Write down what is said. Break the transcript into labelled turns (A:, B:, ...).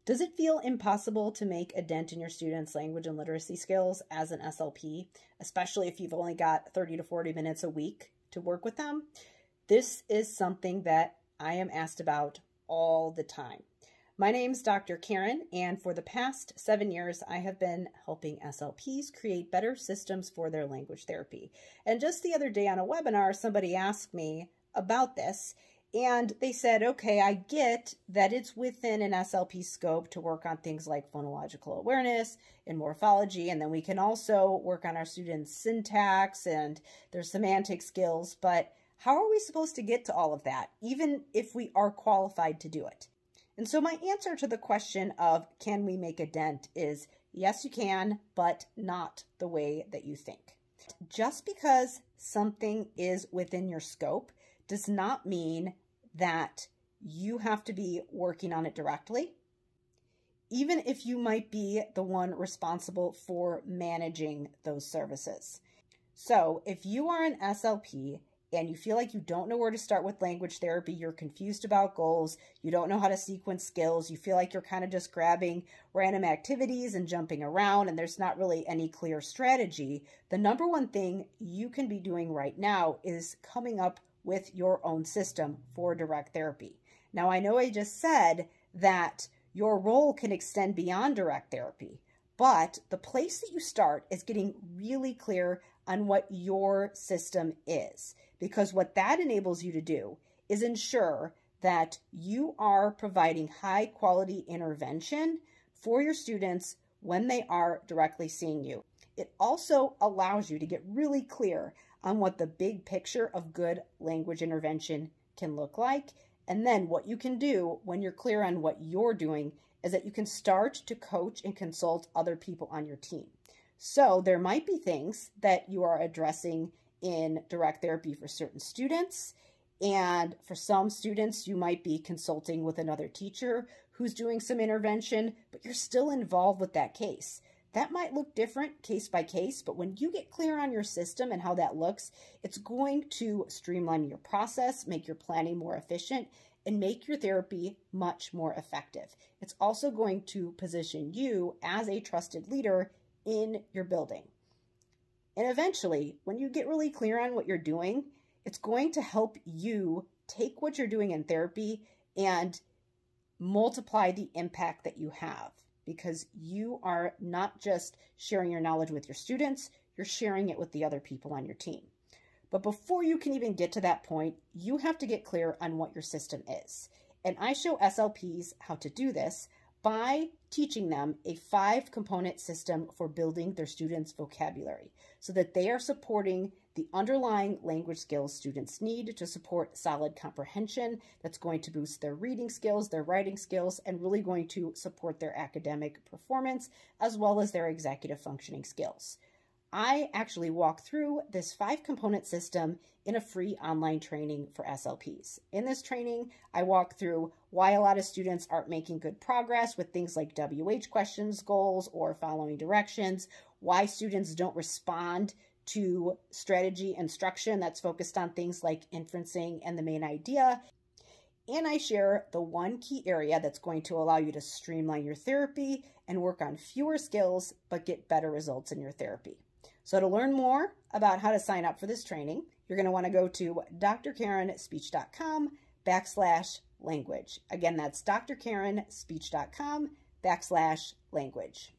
A: Does it feel impossible to make a dent in your students' language and literacy skills as an SLP, especially if you've only got 30 to 40 minutes a week to work with them? This is something that I am asked about all the time. My name's Dr. Karen, and for the past 7 years, I have been helping SLPs create better systems for their language therapy. And just the other day on a webinar, somebody asked me about this, and they said, okay, I get that it's within an SLP scope to work on things like phonological awareness and morphology, and then we can also work on our students' syntax and their semantic skills, but how are we supposed to get to all of that, even if we are qualified to do it? And so my answer to the question of can we make a dent is yes, you can, but not the way that you think. Just because something is within your scope does not mean that you have to be working on it directly, even if you might be the one responsible for managing those services. So if you are an SLP and you feel like you don't know where to start with language therapy, you're confused about goals, you don't know how to sequence skills, you feel like you're kind of just grabbing random activities and jumping around and there's not really any clear strategy, the number one thing you can be doing right now is coming up with your own system for direct therapy. Now, I know I just said that your role can extend beyond direct therapy, but the place that you start is getting really clear on what your system is, because what that enables you to do is ensure that you are providing high quality intervention for your students when they are directly seeing you. It also allows you to get really clear on what the big picture of good language intervention can look like. And then what you can do when you're clear on what you're doing is that you can start to coach and consult other people on your team. So there might be things that you are addressing in direct therapy for certain students. And for some students, you might be consulting with another teacher who's doing some intervention, but you're still involved with that case. That might look different case by case, but when you get clear on your system and how that looks, it's going to streamline your process, make your planning more efficient, and make your therapy much more effective. It's also going to position you as a trusted leader in your building. And eventually, when you get really clear on what you're doing, it's going to help you take what you're doing in therapy and multiply the impact that you have, because you are not just sharing your knowledge with your students, you're sharing it with the other people on your team. But before you can even get to that point, you have to get clear on what your system is. And I show SLPs how to do this by teaching them a 5-component system for building their students' vocabulary so that they are supporting the underlying language skills students need to support solid comprehension that's going to boost their reading skills, their writing skills, and really going to support their academic performance as well as their executive functioning skills. I actually walk through this 5-component system in a free online training for SLPs. In this training, I walk through why a lot of students aren't making good progress with things like WH questions, goals, or following directions, why students don't respond to strategy instruction that's focused on things like inferencing and the main idea. And I share the one key area that's going to allow you to streamline your therapy and work on fewer skills, but get better results in your therapy. So to learn more about how to sign up for this training, you're going to want to go to drkarenspeech.com/language. Again, that's drkarenspeech.com/language.